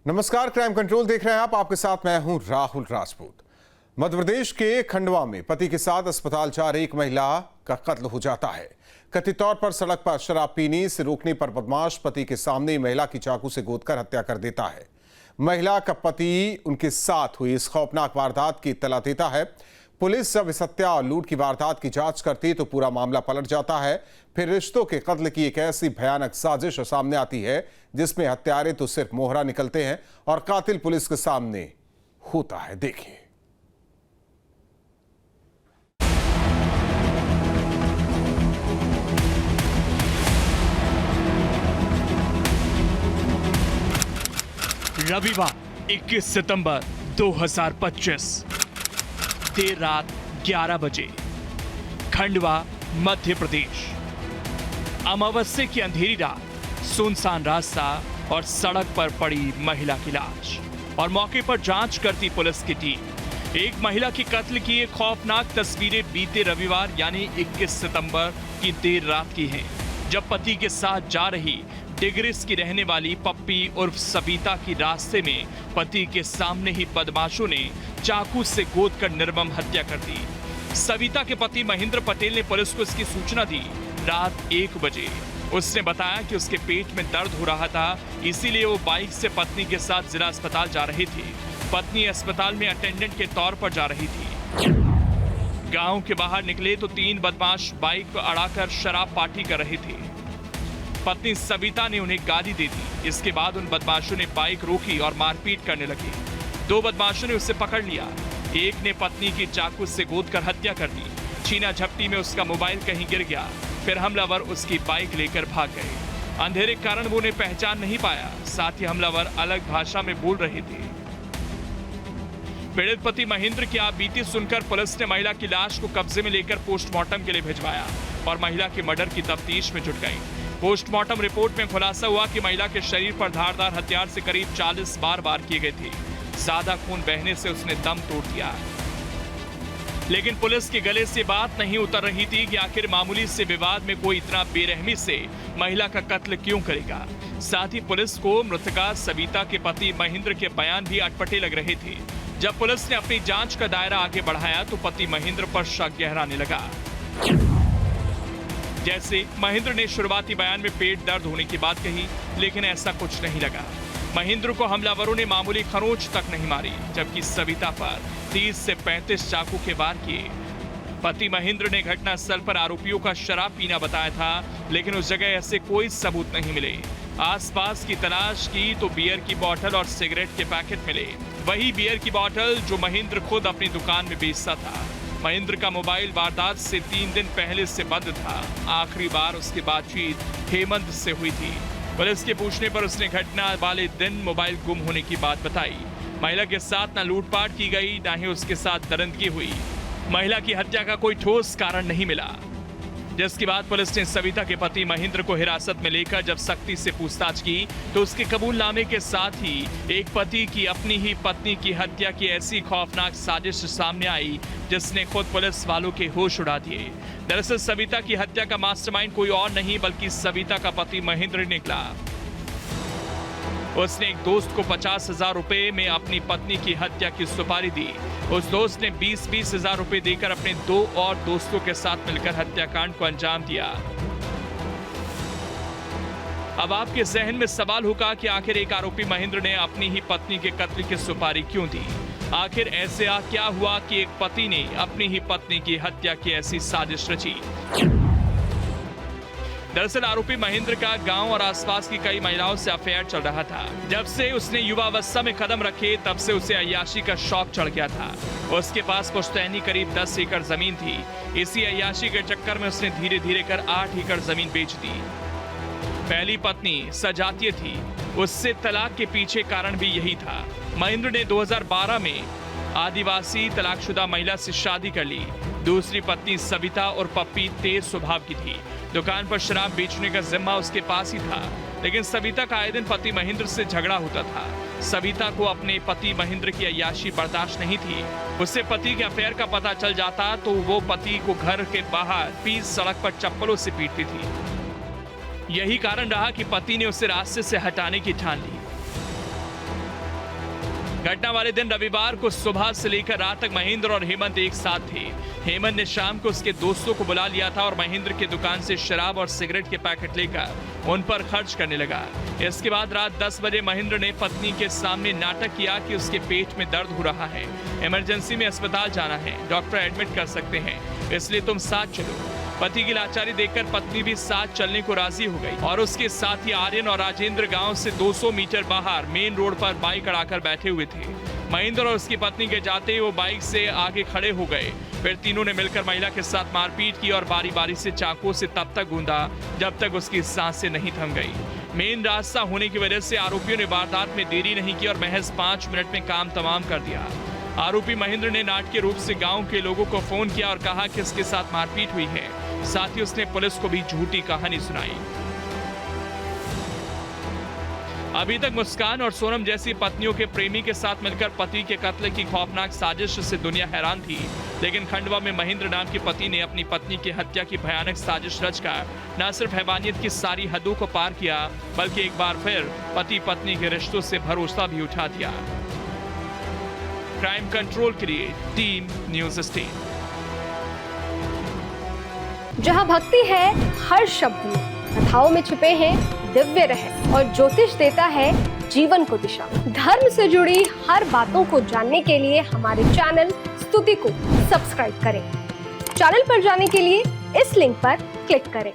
नमस्कार, crime control देख रहे हैं आप। आपके साथ मैं हूं राहुल राजपूत। मध्य प्रदेश के खंडवा में पति के साथ अस्पताल जा रही एक महिला का कत्ल हो जाता है। कथित तौर पर सड़क पर शराब पीने से रोकने पर बदमाश पति के सामने ही महिला की चाकू से गोदकर हत्या कर देता है। महिला का पति उनके साथ हुई इस खौफनाक वारदात की इत्तला देता है। पुलिस जब इस हत्या और लूट की वारदात की जांच करती तो पूरा मामला पलट जाता है। फिर रिश्तों के कत्ल की एक ऐसी भयानक साजिश सामने आती है जिसमें हत्यारे तो सिर्फ मोहरा निकलते हैं और कातिल पुलिस के सामने होता है। देखिए। रविवार 21 सितंबर 2025 देर रात 11 बजे खंडवा मध्य प्रदेश। अमावस्या की अंधेरी रात, सुनसान रास्ता और सड़क पर पड़ी महिला की लाश और मौके पर जांच करती पुलिस की टीम। एक महिला की कत्ल की एक खौफनाक तस्वीरें बीते रविवार यानी 21 सितंबर की देर रात की हैं, जब पति के साथ जा रही डिग्रिस की रहने वाली पप्पी उर्फ सविता की रास्ते में पति के सामने ही बदमाशों ने चाकू से गोदकर निर्मम हत्या कर दी। सविता के पति महेंद्र पटेल ने पुलिस को इसकी सूचना दी रात 1 बजे। उसने बताया कि उसके पेट में दर्द हो रहा था, इसीलिए वो बाइक से पत्नी के साथ जिला अस्पताल जा रही थी। पत्नी अस्पताल में अटेंडेंट के तौर पर जा रही थी। गांव के बाहर निकले तो 3 बदमाश बाइक पर अड़ाकर शराब पार्टी कर रहे थे। पत्नी सविता ने उन्हें गाली दे दी। इसके बाद उन बदमाशों ने बाइक रोकी और मारपीट करने लगे। 2 बदमाशों ने उसे पकड़ लिया। एक ने पत्नी की चाकू से गोदकर हत्या कर दी। छीना झपटी में उसका मोबाइल कहीं गिर गया। फिर हमलावर उसकी बाइक लेकर भाग गए। अंधेरे के कारण वो उन्हें पहचान नहीं पाया। साथ ही हमलावर अलग भाषा में बोल रहे थे। पीड़ित पति महेंद्र की आपबीती सुनकर पुलिस ने महिला की लाश को कब्जे में लेकर पोस्टमार्टम के लिए भिजवाया और महिला के मर्डर की तफ्तीश में जुट गई। पोस्टमार्टम रिपोर्ट में खुलासा हुआ कि महिला के शरीर पर धारदार हथियार से करीब 40 बार वार किए गए थे। ज्यादा खून बहने से उसने दम तोड़ दिया। लेकिन पुलिस के गले से बात नहीं उतर रही थी कि आखिर मामूली से विवाद में कोई इतना बेरहमी से महिला का कत्ल क्यों करेगा। साथ ही पुलिस को मृतका सविता के पति महेंद्र के बयान भी अटपटे लग रहे थे। जब पुलिस ने अपनी जांच का दायरा आगे बढ़ाया तो पति महेंद्र पर शक गहराने लगा। जैसे महेंद्र ने शुरुआती बयान में पेट दर्द होने की बात कही, लेकिन ऐसा कुछ नहीं लगा। महेंद्र को हमलावरों ने मामूली खरोंच तक नहीं मारी, जबकि सविता पर 30 से 35 चाकू के वार किए। पति महेंद्र ने घटनास्थल पर आरोपियों का शराब पीना बताया था, लेकिन उस जगह ऐसे कोई सबूत नहीं मिले। आसपास की तलाश की तो बियर की बोतल और सिगरेट के पैकेट मिले। वही बियर की बोतल जो महेंद्र खुद अपनी दुकान में बेचता था। महेंद्र का मोबाइल वारदात से 3 दिन पहले से बंद था। आखिरी बार उसकी बातचीत हेमंत से हुई थी। पुलिस के पूछने पर उसने घटना वाले दिन मोबाइल गुम होने की बात बताई। महिला के साथ न लूटपाट की गई, न ही उसके साथ दरिंदगी हुई। महिला की हत्या का कोई ठोस कारण नहीं मिला, जिसके बाद पुलिस ने सविता के पति महेंद्र को हिरासत में लेकर जब सख्ती से पूछताछ की तो उसके कबूलनामे के साथ ही एक पति की अपनी ही पत्नी की हत्या की ऐसी खौफनाक साजिश सामने आई जिसने खुद पुलिस वालों के होश उड़ा दिए। दरअसल सविता की हत्या का मास्टरमाइंड कोई और नहीं बल्कि सविता का पति महेंद्र निकला। उसने एक दोस्त को 50,000 रुपए में अपनी पत्नी की हत्या की सुपारी दी। उस दोस्त ने 20-20 हजार रुपए देकर अपने 2 और दोस्तों के साथ मिलकर हत्याकांड को अंजाम दिया। अब आपके जहन में सवाल होगा कि आखिर एक आरोपी महेंद्र ने अपनी ही पत्नी के कत्ल की सुपारी क्यों दी। आखिर ऐसे क्या हुआ कि एक पति ने अपनी ही पत्नी की हत्या की ऐसी साजिश रची। दरअसल आरोपी महेंद्र का गांव और आसपास की कई महिलाओं से अफेयर चल रहा था। जब से उसने युवावस्था में कदम रखे तब से उसे अय्याशी का शौक चढ़ गया था। उसके पास पुश्तैनी करीब 10 एकड़ जमीन थी। इसी अय्याशी के चक्कर में उसने धीरे धीरे कर 8 एकड़ जमीन बेच दी। पहली पत्नी सजातीय थी, उससे तलाक के पीछे कारण भी यही था। महेंद्र ने 2012 में आदिवासी तलाकशुदा महिला से शादी कर ली। दूसरी पत्नी सविता और पप्पी तेज स्वभाव की थी। दुकान पर शराब बेचने का जिम्मा उसके पास ही था, लेकिन सविता का आए दिन पति महेंद्र से झगड़ा होता था। सविता को अपने पति महेंद्र की अय्याशी बर्दाश्त नहीं थी। उससे पति के अफेयर का पता चल जाता तो वो पति को घर के बाहर 20 सड़क पर चप्पलों से पीटती थी। यही कारण रहा कि पति ने उसे रास्ते से हटाने की ठान ली। घटना वाले दिन रविवार को सुबह से लेकर रात तक महेंद्र और हेमंत एक साथ थे। हेमंत ने शाम को उसके दोस्तों को बुला लिया था और महेंद्र की दुकान से शराब और सिगरेट के पैकेट लेकर उन पर खर्च करने लगा। इसके बाद रात 10 बजे महेंद्र ने पत्नी के सामने नाटक किया कि उसके पेट में दर्द हो रहा है, इमरजेंसी में अस्पताल जाना है, डॉक्टर एडमिट कर सकते हैं, इसलिए तुम साथ चलो। पति की लाचारी देखकर पत्नी भी साथ चलने को राजी हो गई और उसके साथ ही आर्यन और राजेंद्र गांव से 200 मीटर बाहर मेन रोड पर बाइक अड़ाकर बैठे हुए थे। महेंद्र और उसकी पत्नी के जाते ही वो बाइक से आगे खड़े हो गए। फिर तीनों ने मिलकर महिला के साथ मारपीट की और बारी बारी से चाकू से तब तक गूंदा जब तक उसकी सांसें नहीं थम गई। मेन रास्ता होने की वजह से आरोपियों ने वारदात में देरी नहीं की और महज 5 मिनट में काम तमाम कर दिया। आरोपी महेंद्र ने नाटकीय रूप से गांव के लोगों को फोन किया और कहा कि इसके साथ मारपीट हुई है। साथ ही उसने पुलिस को भी झूठी कहानी सुनाई। अभी तक मुस्कान और सोनम जैसी पत्नियों के प्रेमी के साथ मिलकर पति के कत्ल की खौफनाक साजिश से दुनिया हैरान थी, लेकिन खंडवा में महेंद्र नाम के पति ने अपनी पत्नी की हत्या की भयानक साजिश रचकर न सिर्फ हैवानियत की सारी हदों को पार किया, बल्कि एक बार फिर पति पत्नी के रिश्तों से भरोसा भी उठा दिया। क्राइम कंट्रोल के लिए टीम न्यूज़ 18। जहां भक्ति है हर शब्द में, कथाओं में छुपे हैं दिव्य रहस्य और ज्योतिष देता है जीवन को दिशा। धर्म से जुड़ी हर बातों को जानने के लिए हमारे चैनल स्तुति को सब्सक्राइब करें। चैनल पर जाने के लिए इस लिंक पर क्लिक करें।